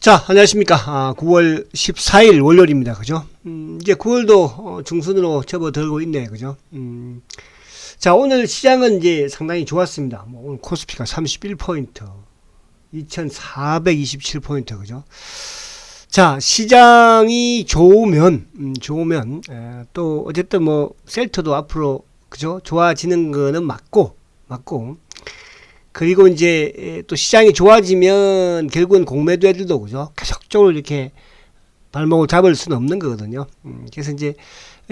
자, 안녕하십니까. 9월 14일 월요일입니다. 그죠? 이제 9월도 중순으로 접어들고 있네. 그죠? 자, 오늘 시장은 이제 상당히 좋았습니다. 오늘 코스피가 31포인트, 2427포인트. 그죠? 자, 시장이 좋으면, 또, 어쨌든 셀트도 앞으로, 그죠? 좋아지는 거는 맞고, 그리고 이제 또 시장이 좋아지면 결국은 공매도 애들도 그죠? 계속적으로 이렇게 발목을 잡을 수는 없는 거거든요. 그래서 이제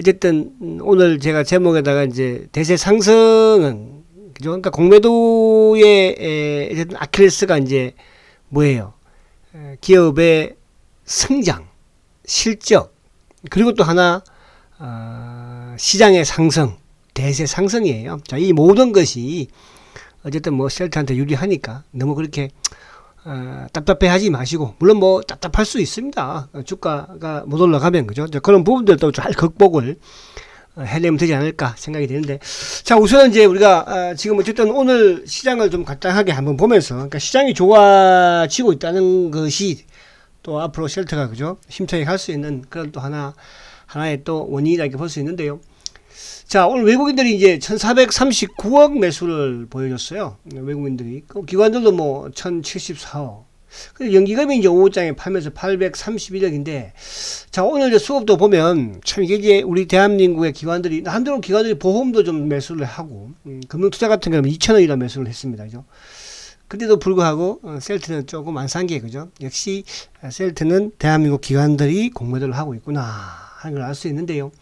어쨌든 오늘 제가 제목에다가 이제 대세 상승은 그죠? 그러니까 공매도의 어쨌든 아킬레스가 이제 뭐예요? 기업의 성장, 실적, 그리고 또 하나 시장의 상승, 대세 상승이에요. 자, 이 모든 것이 어쨌든 셀트한테 유리하니까 너무 그렇게 답답해하지 마시고, 물론 답답할 수 있습니다. 주가가 못 올라가면. 그죠? 그런 부분들도 잘 극복을 해내면 되지 않을까 생각이 되는데, 자, 우선 이제 우리가 지금 어쨌든 오늘 시장을 좀 간단하게 한번 보면서, 그러니까 시장이 좋아지고 있다는 것이 또 앞으로 셀트가 그죠? 힘차게 갈 수 있는 그런 또 하나의 또 원인이라고 볼 수 있는데요. 자, 오늘 외국인들이 이제 1439억 매수를 보여줬어요. 외국인들이. 기관들도 1074억. 연기금이 이제 5장에 팔면서 831억인데, 자, 오늘 이제 수급도 보면, 참 이게 이제 우리 대한민국의 기관들이, 한동안 기관들이 보험도 좀 매수를 하고, 금융투자 같은 경우는 2천억이나 매수를 했습니다. 그죠? 그때도 불구하고, 셀트는 조금 안 산 게, 그죠? 역시, 셀트는 대한민국 기관들이 공매도를 하고 있구나 하는 걸 알 수 있는데요.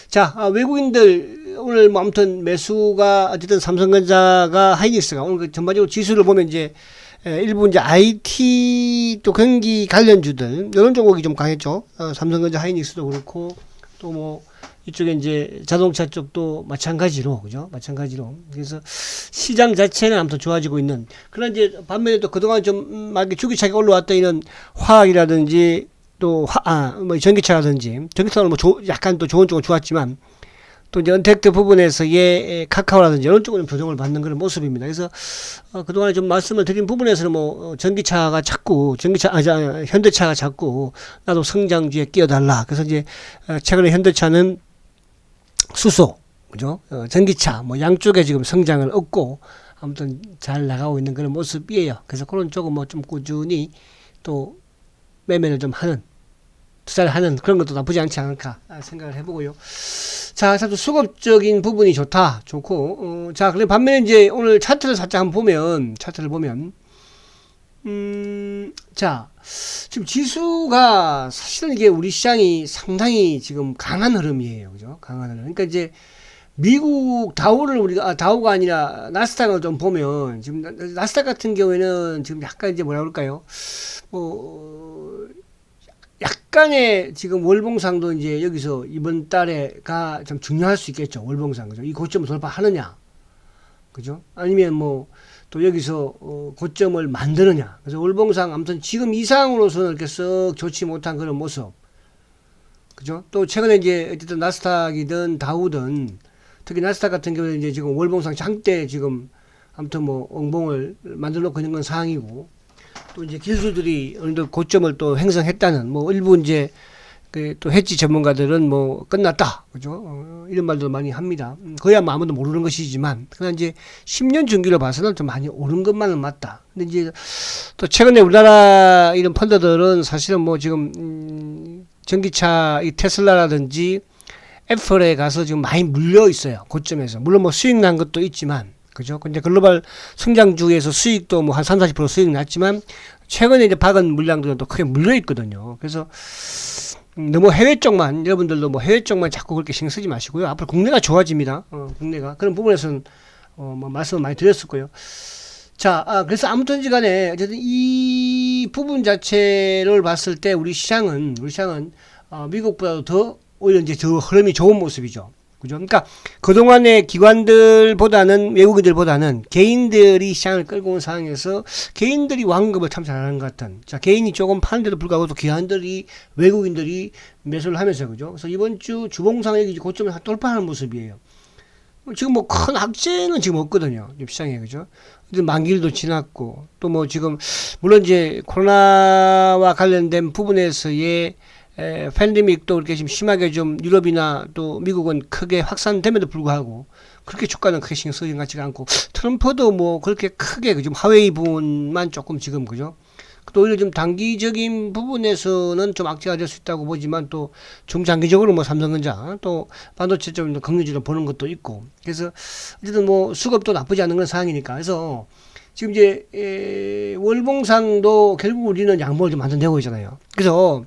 자, 외국인들 오늘 아무튼 매수가 어쨌든 삼성전자가 하이닉스가 오늘 전반적으로 지수를 보면 이제 일부 이제 IT 또 경기 관련주들 이런 종목이 좀 강했죠. 삼성전자 하이닉스도 그렇고 또 이쪽에 이제 자동차 쪽도 마찬가지로 그죠? 마찬가지로. 그래서 시장 자체는 아무튼 좋아지고 있는. 그러나 이제 반면에 또 그동안 좀 막 주기차게 올라왔던 이런 화학이라든지 또 전기차라든지 전기차는 약간 또 좋은 쪽은 좋았지만 또 이제 언택트 부분에서의 카카오라든지 이런 쪽은 조정을 받는 그런 모습입니다. 그래서 그동안에 좀 말씀을 드린 부분에서는 전기차가 자꾸 현대차가 자꾸 나도 성장주에 끼어달라. 그래서 이제 최근에 현대차는 수소, 그죠? 전기차 양쪽에 지금 성장을 얻고 아무튼 잘 나가고 있는 그런 모습이에요. 그래서 그런 쪽은 좀 꾸준히 또 매매를 좀 하는, 투자를 하는 그런 것도 나쁘지 않지 않을까 생각을 해보고요. 자, 그래서 수급적인 부분이 좋고, 자, 그래 반면에 이제 오늘 차트를 살짝 한번 보면, 자, 지금 지수가 사실은 이게 우리 시장이 상당히 지금 강한 흐름이에요. 그죠? 강한 흐름. 그러니까 이제 미국 다우가 아니라 나스닥을 좀 보면, 지금 나스닥 같은 경우에는 지금 약간 이제 뭐라 그럴까요? 약간의 지금 월봉상도 이제 여기서 이번 달에가 좀 중요할 수 있겠죠. 월봉상. 그죠? 이 고점을 돌파하느냐. 그죠? 아니면 또 여기서 고점을 만드느냐. 그래서 월봉상 아무튼 지금 이상으로서는 이렇게 썩 좋지 못한 그런 모습. 그죠? 또 최근에 이제 어쨌든 나스닥이든 다우든 특히 나스닥 같은 경우는 이제 지금 월봉상 장대 지금 아무튼 엉봉을 만들어 놓고 있는 건 사항이고, 또 이제 기술들이 어느 정도 고점을 또 횡성했다는 일부 이제 또 헤지 전문가들은 끝났다. 그죠? 이런 말도 많이 합니다. 그야 아무도 모르는 것이지만, 그러나 이제 10년 중기로 봐서는 좀 많이 오른 것만은 맞다. 근데 이제 또 최근에 우리나라 이런 펀드들은 사실은 지금 전기차 이 테슬라라든지 애플에 가서 지금 많이 물려 있어요. 고점에서. 물론 수익 난 것도 있지만, 그죠? 근데 글로벌 성장주에서 수익도 한 30-40% 수익 났지만, 최근에 이제 박은 물량들은 또 크게 물려 있거든요. 그래서 너무 해외 쪽만, 여러분들도 해외 쪽만 자꾸 그렇게 신경 쓰지 마시고요. 앞으로 국내가 좋아집니다. 국내가. 그런 부분에서는 말씀을 많이 드렸었고요. 자, 그래서 아무튼지 간에 어쨌든 이 부분 자체를 봤을 때 우리 시장은 미국보다도 더 오히려 이제 더 흐름이 좋은 모습이죠. 그죠? 그러니까 그동안의 기관들보다는 외국인들보다는 개인들이 시장을 끌고 온 상황에서 개인들이 완급을 참 잘하는 것 같은. 자, 개인이 조금 파는데도 불구하고 또 외국인들이 매수를 하면서 그죠? 그래서 이번 주 주봉상 여기 고점을 돌파하는 모습이에요. 지금 뭐 큰 악재는 지금 없거든요. 시장에, 그죠? 만기일도 지났고, 또 뭐 지금, 물론 이제 코로나와 관련된 부분에서의 팬데믹도 그렇게 좀 심하게 좀 유럽이나 또 미국은 크게 확산됨에도 불구하고 그렇게 주가는 크게 신경 쓰이는 것 같지가 않고, 트럼프도 뭐 그렇게 크게 좀 하웨이 부분만 조금 지금, 그죠? 또 오히려 좀 단기적인 부분에서는 좀 악재가 될 수 있다고 보지만, 또 중장기적으로 뭐 삼성전자 또 반도체 좀 긍정적으로 보는 것도 있고, 그래서 어쨌든 뭐 수급도 나쁘지 않은 그런 상황이니까. 그래서 지금 이제 월봉상도 결국 우리는 양봉을 좀 만들어내고 있잖아요. 그래서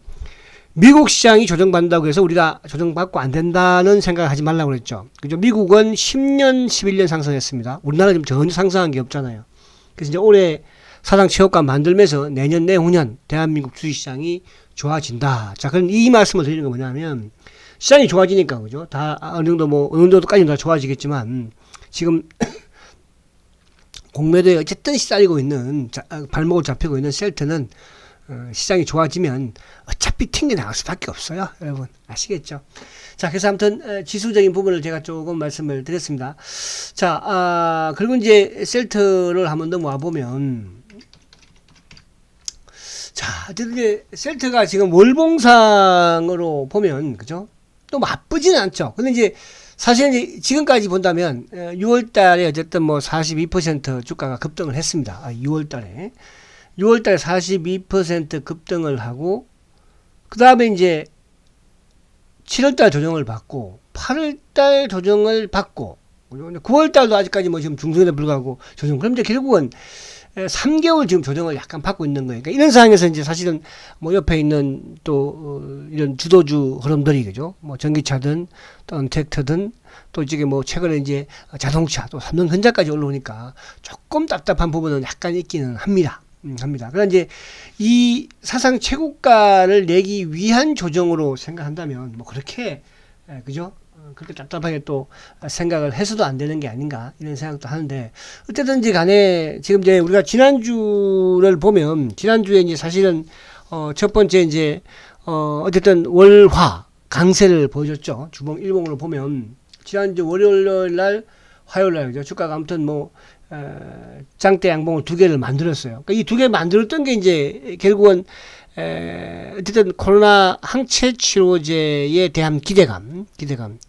미국 시장이 조정받는다고 해서 우리가 조정받고 안 된다는 생각을 하지 말라고 그랬죠. 그죠? 미국은 10년, 11년 상승했습니다. 우리나라 지금 전혀 상승한 게 없잖아요. 그래서 이제 올해 사상 최고가 만들면서 내년, 내후년 대한민국 주식시장이 좋아진다. 자, 그럼 이 말씀을 드리는 건 뭐냐면, 시장이 좋아지니까, 그죠? 다 어느 정도 뭐 어느 정도까지는 다 좋아지겠지만, 지금 공매도에 어쨌든 시달리고 있는 발목을 잡히고 있는 셀트는 시장이 좋아지면 어차피 튕겨나갈 수밖에 없어요. 여러분 아시겠죠? 자, 그래서 아무튼 지수적인 부분을 제가 조금 말씀을 드렸습니다. 자, 그리고 이제 셀트를 한번 넘어와 보면, 자, 이제 셀트가 지금 월봉상으로 보면, 그죠? 또 나쁘지는 않죠. 근데 이제 사실은 이제 지금까지 본다면 6월 달에 어쨌든 뭐 42% 주가가 급등을 했습니다. 6월 달에 42% 급등을 하고, 그 다음에 이제 7월달 조정을 받고, 8월달 조정을 받고, 9월달도 아직까지 뭐 지금 중순에 불구하고 조정. 그럼 이제 결국은 3개월 지금 조정을 약간 받고 있는 거예요. 그러니까 이런 상황에서 이제 사실은 뭐 옆에 있는 또 이런 주도주 흐름들이, 그죠? 뭐 전기차든 또 언택트든 또 이제 뭐 최근에 이제 자동차 또 삼성전자까지 올라오니까 조금 답답한 부분은 약간 있기는 합니다. 그러나 이제 이 사상 최고가를 내기 위한 조정으로 생각한다면 뭐 그렇게 그죠? 그렇게 답답하게 또 생각을 해서도 안 되는 게 아닌가 이런 생각도 하는데, 어쨌든지 간에 지금 이제 우리가 지난주를 보면, 지난주에 이제 사실은 첫 번째 이제 어쨌든 월화 강세를 보여줬죠. 주봉 일봉으로 보면 지난주 월요일 날 화요일 날, 그죠? 주가가 아무튼 뭐 장대 양봉을 두 개를 만들었어요. 그러니까 이 두 개 만들었던 게 이제 결국은 어쨌든 코로나 항체 치료제에 대한 기대감,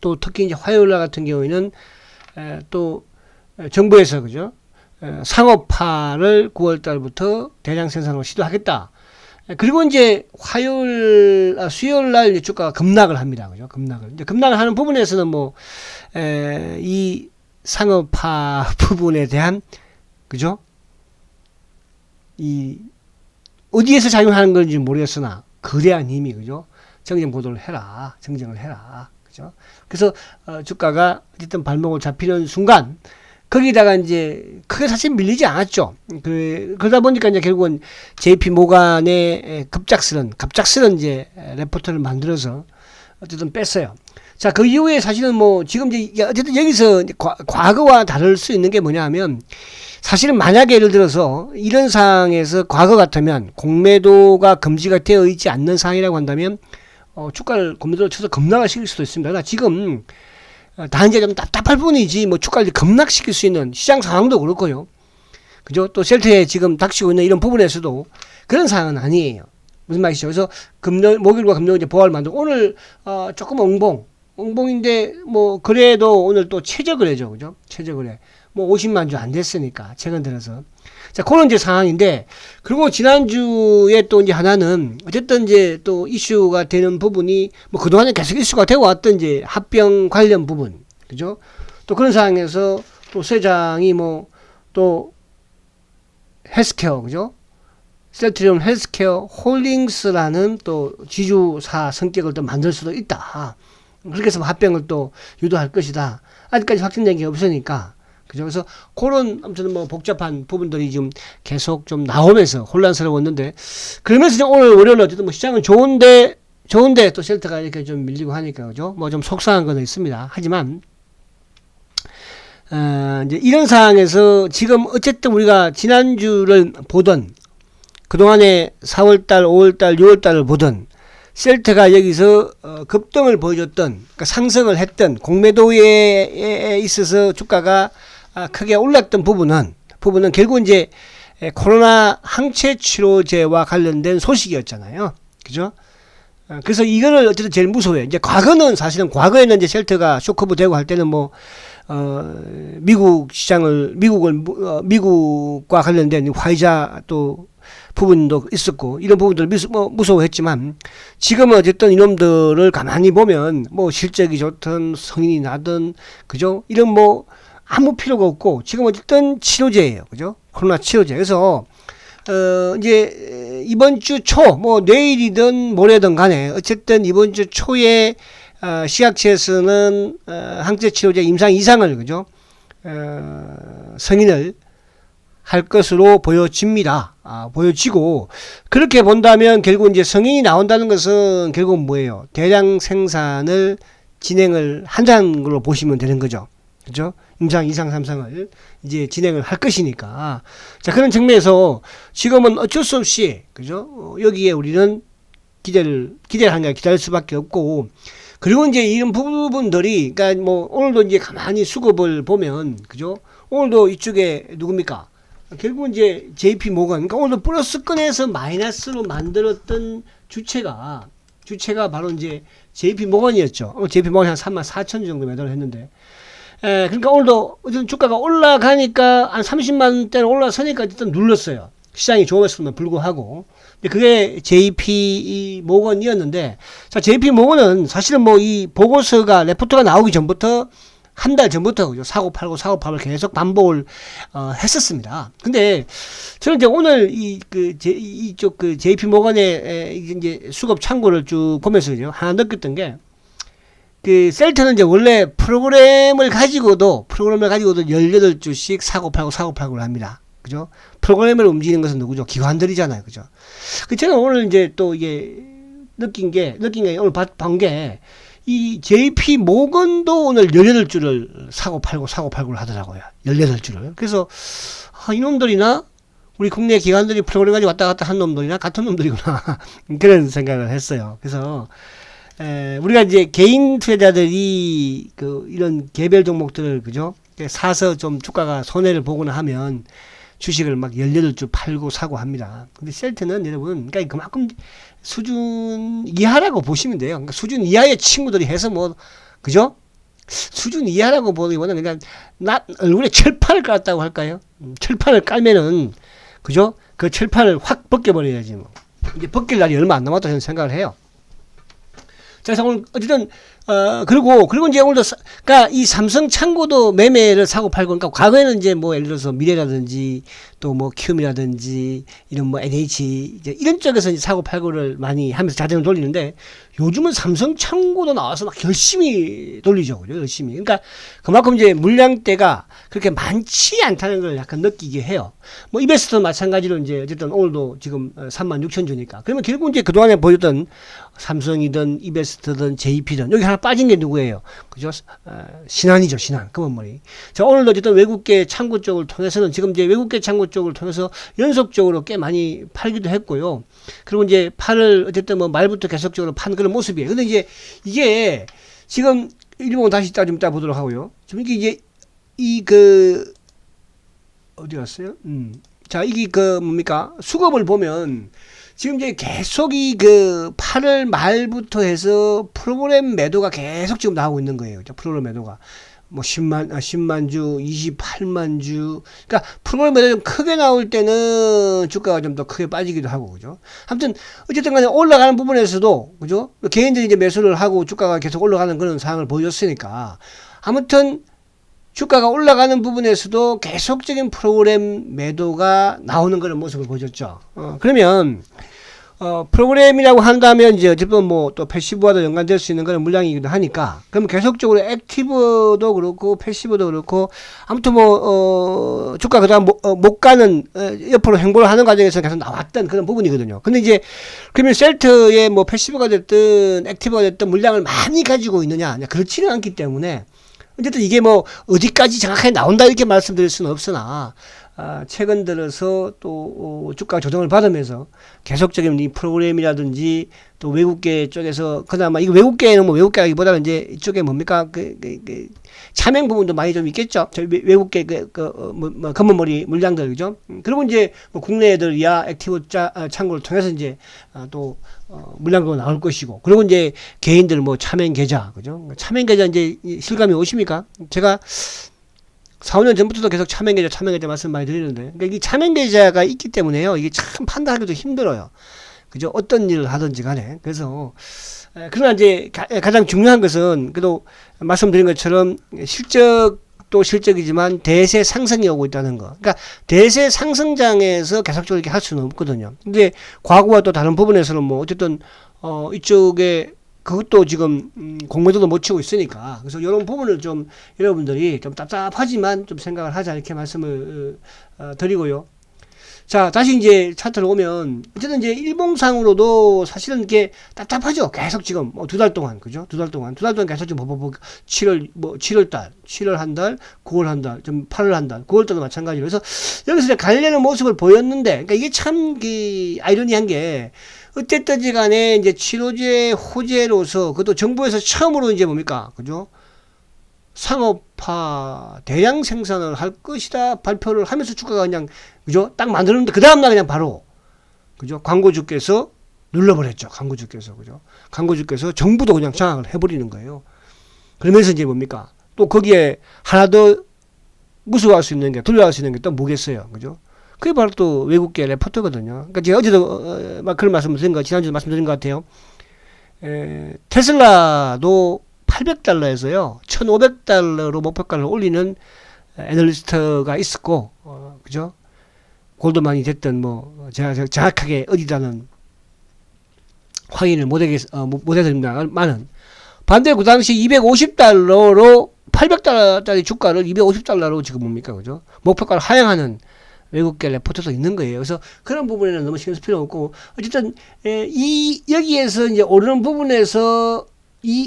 또 특히 이제 화요일 날 같은 경우에는 또 정부에서, 그죠? 상업화를 9월 달부터 대량 생산으로 시도하겠다. 그리고 이제 수요일 날 이제 주가가 급락을 합니다. 그죠? 급락을 하는 부분에서는 뭐 이 상업화 부분에 대한, 그죠? 이 어디에서 작용하는 건지 모르겠으나 거대한 힘이, 그죠? 정정을 해라. 그죠? 그래서 주가가 어쨌든 발목을 잡히는 순간 거기다가 이제 크게 사실 밀리지 않았죠. 그러다 보니까 이제 결국은 JP 모간의 갑작스런 이제 레포트를 만들어서 어쨌든 뺐어요. 자, 그 이후에 사실은 뭐 지금 이제 어쨌든 여기서 과거와 다를 수 있는 게 뭐냐면, 사실은 만약에 예를 들어서 이런 상황에서 과거 같으면 공매도가 금지가 되어 있지 않는 상황이라고 한다면 주가를 공매도로 쳐서 급락시킬 수도 있습니다. 그러나 지금 단지 좀 답답할 뿐이지 뭐 주가를 급락시킬 수 있는 시장 상황도 그렇고요. 그죠? 또 셀트에 지금 닥치고 있는 이런 부분에서도 그런 상황은 아니에요. 무슨 말이죠? 그래서 목요일과 금요일 이제 보합을 만들고, 오늘 조금 엉봉인데 뭐 그래도 오늘 또 최저거래죠. 그죠? 최저거래. 뭐 50만 주 안 됐으니까 최근 들어서. 자, 그런 이제 상황인데, 그리고 지난주에 또 이제 하나는 어쨌든 이제 또 이슈가 되는 부분이 뭐 그동안에 계속 이슈가 되어 왔던 이제 합병 관련 부분. 그죠? 또 그런 상황에서 또 세장이 뭐 또 헬스케어, 그죠? 셀트리온 헬스케어 홀딩스라는 또 지주사 성격을 또 만들 수도 있다. 그렇게 해서 합병을 또 유도할 것이다. 아직까지 확정된 게 없으니까. 그죠? 그래서 그런 아무튼 뭐 복잡한 부분들이 지금 계속 좀 나오면서 혼란스러웠는데, 그러면서 이제 오늘 월요일 어쨌든 뭐 시장은 좋은데 또 셀트가 이렇게 좀 밀리고 하니까, 그죠? 뭐 좀 속상한 건 있습니다. 하지만 이제 이런 상황에서 지금 어쨌든 우리가 지난주를 보던, 그동안에 4월달, 5월달, 6월달을 보던 셀트가 여기서 급등을 보여줬던, 그러니까 상승을 했던 공매도에 있어서 주가가 크게 올랐던 부분은 결국 이제 코로나 항체 치료제와 관련된 소식이었잖아요. 그죠? 그래서 이거를 어쨌든 제일 무서워요. 이제 과거에는 이제 셀트가 쇼크브 되고 할 때는 미국과 관련된 화이자 또 부분도 있었고, 이런 부분들 무서워했지만, 지금은 어쨌든 이놈들을 가만히 보면, 실적이 좋든, 성인이 나든, 그죠? 이런 아무 필요가 없고, 지금 어쨌든 치료제예요. 그죠? 코로나 치료제. 그래서, 이제, 이번 주 초, 내일이든 모레든 간에, 어쨌든 이번 주 초에, 시각처에서는, 항체 치료제 임상 이상을, 그죠? 승인을 할 것으로 보여집니다. 보여지고, 그렇게 본다면 결국 이제 승인이 나온다는 것은 결국 뭐예요? 대량 생산을 진행을 한다는 걸로 보시면 되는 거죠. 그죠? 임상 2상 3상을 이제 진행을 할 것이니까. 자, 그런 측면에서 지금은 어쩔 수 없이, 그죠? 여기에 우리는 기대를 하는 게 기다릴 수밖에 없고, 그리고 이제 이런 부분들이, 그러니까 오늘도 이제 가만히 수급을 보면, 그죠? 오늘도 이쪽에 누굽니까? 결국 이제 JP 모건, 그러니까 오늘도 플러스권에서 마이너스로 만들었던 주체가 바로 이제 JP 모건이었죠. JP 모건이 한 34,000 정도 매도를 했는데, 그러니까 오늘도 어쨌든 주가가 올라가니까 한 30만원대로 올라서니까 어쨌든 눌렀어요. 시장이 좋았음에도 불구하고. 근데 그게 JP 모건이었는데, 자, JP 모건은 사실은 이 보고서가, 레포트가 나오기 전부터 한 달 전부터, 그죠? 사고 팔고 계속 반복을, 했었습니다. 근데, 저는 이제 오늘 이쪽 JP 모건의, 이제 수급 창고를 쭉 보면서, 그죠? 하나 느꼈던 게, 셀트는 이제 원래 프로그램을 가지고도 18주씩 사고 팔고를 합니다. 그죠? 프로그램을 움직이는 것은 누구죠? 기관들이잖아요. 그죠? 제가 오늘 이제 또 이게 느낀 게 오늘 본 게, 이 JP 모건도 오늘 18주를 사고 팔고를 하더라고요. 18주를. 그래서, 이놈들이나, 우리 국내 기관들이 프로그램 가지고 왔다 갔다 한 놈들이나 같은 놈들이구나. 그런 생각을 했어요. 그래서, 우리가 이제 개인 투자자들이 이런 개별 종목들을, 그죠? 사서 좀 주가가 손해를 보거나 하면 주식을 막 18주 팔고 사고 합니다. 근데 셀트는 여러분, 그러니까 그만큼 수준 이하라고 보시면 돼요. 그러니까 수준 이하의 친구들이 해서 그죠? 수준 이하라고 보기보다는 그냥 얼굴에 철판을 깔았다고 할까요? 철판을 깔면은, 그죠? 그 철판을 확 벗겨버려야지 이제 벗길 날이 얼마 안 남았다고 저는 생각을 해요. 자, 그래서 오늘, 어쨌든, 그리고 이제 오늘도, 그니까 이 삼성 창고도 매매를 사고 팔고, 그러니까 과거에는 이제 예를 들어서 미래라든지, 또 큐움이라든지, 이런 NH, 이제 이런 쪽에서 이제 사고 팔고를 많이 하면서 자전을 돌리는데, 요즘은 삼성 창고도 나와서 막 열심히 돌리죠. 그죠? 열심히. 그러니까 그만큼 이제 물량대가 그렇게 많지 않다는 걸 약간 느끼게 해요. 이베스트도 마찬가지로 이제 어쨌든 오늘도 지금 36,000주니까. 그러면 결국 이제 그동안에 보였던 삼성이든 이베스트든 JP든 여기 하나 빠진 게 누구예요? 그죠? 신한이죠, 신한. 검은머리. 자, 오늘도 어쨌든 외국계 창고 쪽을 통해서는 지금 이제 외국계 창고 쪽을 통해서 연속적으로 꽤 많이 팔기도 했고요. 그리고 이제 팔을 어쨌든 말부터 계속적으로 판 그런 모습이에요. 근데 이제 이게 지금 일본 다시 좀 이따 보도록 하고요. 지금 이게 어디 갔어요? 자, 이게 뭡니까? 수급을 보면 지금 이제 계속 8월 말부터 해서 프로그램 매도가 계속 지금 나오고 있는 거예요. 프로그램 매도가. 10만 주, 28만 주. 그러니까 프로그램 매도 좀 크게 나올 때는 주가가 좀 더 크게 빠지기도 하고, 그죠? 아무튼, 어쨌든 간에 올라가는 부분에서도, 그죠? 개인들이 이제 매수를 하고 주가가 계속 올라가는 그런 상황을 보여줬으니까. 아무튼, 주가가 올라가는 부분에서도 계속적인 프로그램 매도가 나오는 그런 모습을 보여줬죠. 그러면, 프로그램이라고 한다면 이제 어쨌든 또 패시브와도 연관될 수 있는 그런 물량이기도 하니까, 그럼 계속적으로 액티브도 그렇고 패시브도 그렇고 아무튼 주가 그다음 못 가는 옆으로 행보를 하는 과정에서 계속 나왔던 그런 부분이거든요. 근데 이제 그러면 셀트의 패시브가 됐든 액티브가 됐든 물량을 많이 가지고 있느냐? 그렇지는 않기 때문에 어쨌든 이게 어디까지 정확하게 나온다 이렇게 말씀드릴 수는 없으나 최근 들어서 또 주가 조정을 받으면서 계속적인 이 프로그램이라든지 또 외국계 쪽에서 그나마 이거 외국계는 뭐 외국계라기보다는 이제 이쪽에 뭡니까 차명 부분도 많이 좀 있겠죠. 저 외국계 검은머리 물량들 그죠. 그리고 이제 뭐 국내 애들이야 액티브 창구를 통해서 이제 또 물량도 나올 것이고 그리고 이제 개인들 뭐 차명 계좌 그죠. 차명 계좌 이제 실감이 오십니까? 제가 4, 5년 전부터도 계속 차명계좌 말씀 많이 드리는데, 그러니까 이 차명계좌가 있기 때문에요. 이게 참 판단하기도 힘들어요. 그죠? 어떤 일을 하든지 간에. 그래서, 그러나 이제 가장 중요한 것은, 그래도 말씀드린 것처럼 실적도 실적이지만 대세 상승이 오고 있다는 거. 그러니까 대세 상승장에서 계속적으로 이렇게 할 수는 없거든요. 근데 과거와 또 다른 부분에서는 뭐 어쨌든, 이쪽에 그것도 지금 공매도도 못 치고 있으니까 그래서 이런 부분을 좀 여러분들이 좀 답답하지만 좀 생각을 하자 이렇게 말씀을 드리고요. 자 다시 이제 차트를 오면 어쨌든 이제 일봉상으로도 사실은 이렇게 답답하죠. 계속 지금 뭐 2달 동안 그죠? 2달 동안 계속 지금 7월 1달, 9월 한 달, 좀 8월 한 달, 9월 달도 마찬가지로 그래서 여기서 이제 갈리는 모습을 보였는데 그러니까 이게 참 아이러니한 게 어쨌든지 간에 이제 치료제 호재로서 그것도 정부에서 처음으로 이제 뭡니까 그죠 상업화 대량 생산을 할 것이다 발표를 하면서 주가가 그냥 그죠 딱 만들었는데 그 다음날 그냥 바로 그죠 광고주께서 눌러버렸죠. 광고주께서 정부도 그냥 장악을 해버리는 거예요. 그러면서 이제 뭡니까 또 거기에 하나 더 무서워할 수 있는 게 두려워할 수 있는 게 또 뭐겠어요. 그죠? 그게 바로 또 외국계 레포트거든요. 그러니까 제가 어제도 막 그런 말씀을 드린 거, 지난주에 말씀드린 것 같아요. 테슬라도 800달러에서요, 1500달러로 목표가를 올리는 애널리스트가 있었고, 그죠? 골드만이 됐든, 뭐, 제가 정확하게 어디다는 확인을 못해드립니다만은, 반대로 그 당시 250달러로, 800달러짜리 주가를 250달러로 지금 뭡니까, 그죠? 목표가를 하향하는 외국계 레포트도 있는 거예요. 그래서 그런 부분에는 너무 신경 쓸 필요 없고, 어쨌든, 여기에서 이제 오르는 부분에서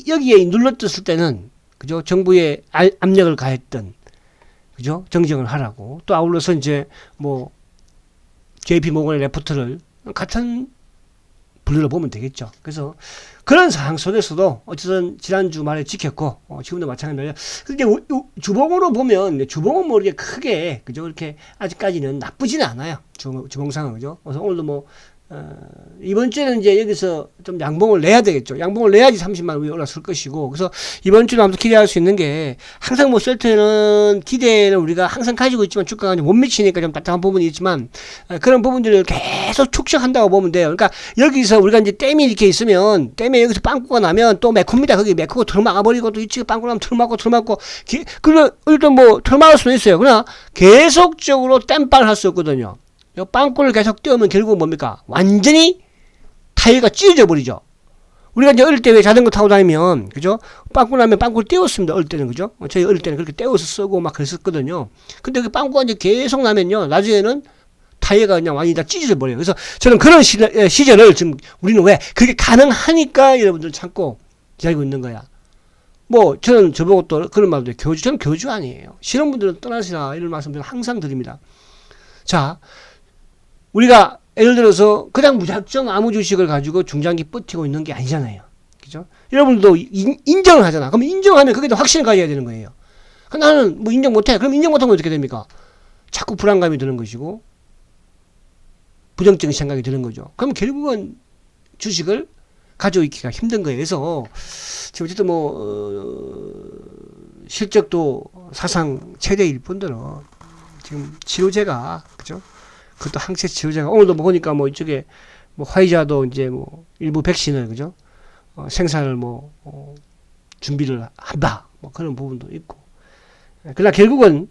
여기에 눌러떴을 때는, 그죠? 정부에 압력을 가했던, 그죠? 정정을 하라고. 또 아울러서 이제, 뭐, JP 모건의 레포트를 같은 분류로 보면 되겠죠. 그래서 그런 상황 속에서도 어쨌든 지난주 말에 지켰고, 지금도 마찬가지입니다. 근데 주봉으로 보면, 주봉은 뭐 이렇게 크게, 그죠? 이렇게 아직까지는 나쁘지는 않아요. 주봉상은, 그죠? 그래서 오늘도 뭐, 이번 주에는 이제 여기서 좀 양봉을 내야 되겠죠. 양봉을 내야지 30만 위에 올랐을 것이고. 그래서 이번 주는 아무튼 기대할 수 있는 게 항상 뭐 셀트는 기대는 우리가 항상 가지고 있지만 주가가 이제 못 미치니까 좀 답답한 부분이 있지만 그런 부분들을 계속 축적한다고 보면 돼요. 그러니까 여기서 우리가 이제 댐이 이렇게 있으면 댐에 여기서 빵꾸가 나면 또 메쿰니다. 거기 메꾸고 틀어막아버리고 또 이쪽에 빵꾸 나면 틀어막고 그래 일단 뭐 틀어막을 수는 있어요. 그러나 계속적으로 땜빵을 할 수 없거든요. 빵꾸를 계속 띄우면 결국 뭡니까? 완전히 타이어가 찢어져 버리죠. 우리가 이제 어릴 때 왜 자전거 타고 다니면, 그죠? 빵꾸 나면 빵꾸를 띄웠습니다. 어릴 때는, 그죠? 저희 어릴 때는 그렇게 띄워서 쓰고 막 그랬었거든요. 근데 그 빵꾸가 이제 계속 나면요. 나중에는 타이어가 그냥 완전히 다 찢어져 버려요. 그래서 저는 그런 시절을 지금 우리는 왜 그게 가능하니까 여러분들 참고 기다리고 있는 거야. 뭐, 저는 저보고 또 그런 말도 해요. 저는 교주 아니에요. 싫은 분들은 떠나시라. 이런 말씀을 항상 드립니다. 자, 우리가 예를 들어서 그냥 무작정 아무 주식을 가지고 중장기 버티고 있는 게 아니잖아요. 그죠? 여러분들도 인정을 하잖아. 그럼 인정하면 거기다 확신을 가져야 되는 거예요. 나는 뭐 인정 못해. 그럼 인정 못하면 어떻게 됩니까? 자꾸 불안감이 드는 것이고 부정적인 생각이 드는 거죠. 그럼 결국은 주식을 가지고 있기가 힘든 거예요. 그래서 지금 어쨌든 뭐 실적도 사상 최대일 뿐더러 지금 치료제가 그죠? 그것도 항체 치료제가 오늘도 보니까 뭐 이쪽에 뭐 화이자도 이제 뭐 일부 백신을 그죠 생산을 뭐 준비를 한다 뭐 그런 부분도 있고 그러나 결국은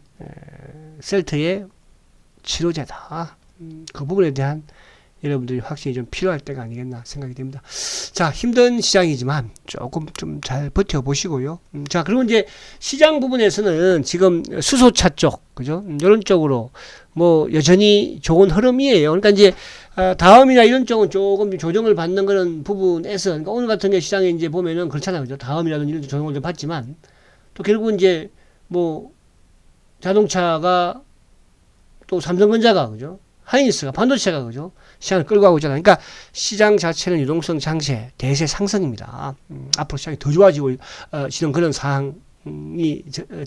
셀트의 치료제다 그 부분에 대한 여러분들이 확신이 좀 필요할 때가 아니겠나 생각이 됩니다. 자, 힘든 시장이지만 조금 좀 잘 버텨보시고요. 자, 그리고 이제 시장 부분에서는 지금 수소차 쪽, 그죠? 이런 쪽으로 뭐 여전히 좋은 흐름이에요. 그러니까 이제 다음이나 이런 쪽은 조금 조정을 받는 그런 부분에서, 그러니까 오늘 같은 게 시장에 이제 보면은 그렇잖아요. 그죠? 다음이라든지 이런 조정을 좀 받지만 또 결국은 이제 뭐 자동차가 또 삼성전자가 그죠? 하이닉스가 반도체가 그죠? 시장을 끌고 가고 있잖아요. 그러니까 시장 자체는 유동성 장세, 대세 상승입니다. 앞으로 시장이 더 좋아지고 지는 그런 상황이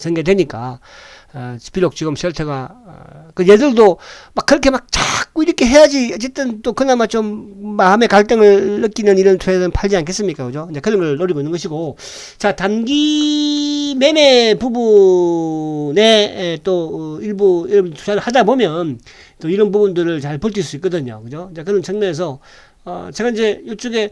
전개되니까 비록 지금 쉘터가 그 얘들도 막 그렇게 막 자꾸 이렇게 해야지 어쨌든 또 그나마 좀 마음의 갈등을 느끼는 이런 투자는 팔지 않겠습니까? 그죠? 이제 그런 걸 노리고 있는 것이고, 자, 단기 매매 부분에 또 일부 여러분 투자를 하다 보면 또 이런 부분들을 잘 버틸 수 있거든요. 그죠? 자, 그런 측면에서 제가 이제 이쪽에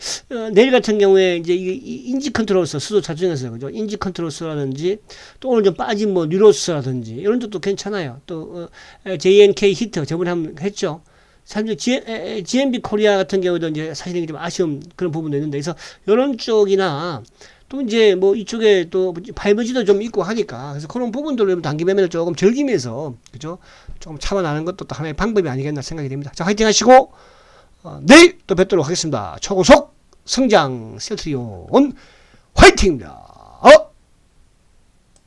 내일 같은 경우에 이제 인지 컨트롤서 수도 자중에서 그죠? 인지 컨트롤서라든지 또 오늘 좀 빠진 뭐 뉴로스라든지 이런 것도 괜찮아요. 또 JNK 히트 저번에 한번 했죠. 사실 GMB 코리아 같은 경우도 이제 사실은 좀 아쉬운 그런 부분도 있는데, 그래서 이런 쪽이나 또 이제 뭐 이쪽에 또 5G도 좀 있고 하니까, 그래서 그런 부분들을 단기 매매를 조금 즐기면서 그죠? 조금 참아나는 것도 또 하나의 방법이 아니겠나 생각이 됩니다. 자, 화이팅 하시고 내일 또 뵙도록 하겠습니다. 초고속 성장 셀트리온 화이팅입니다.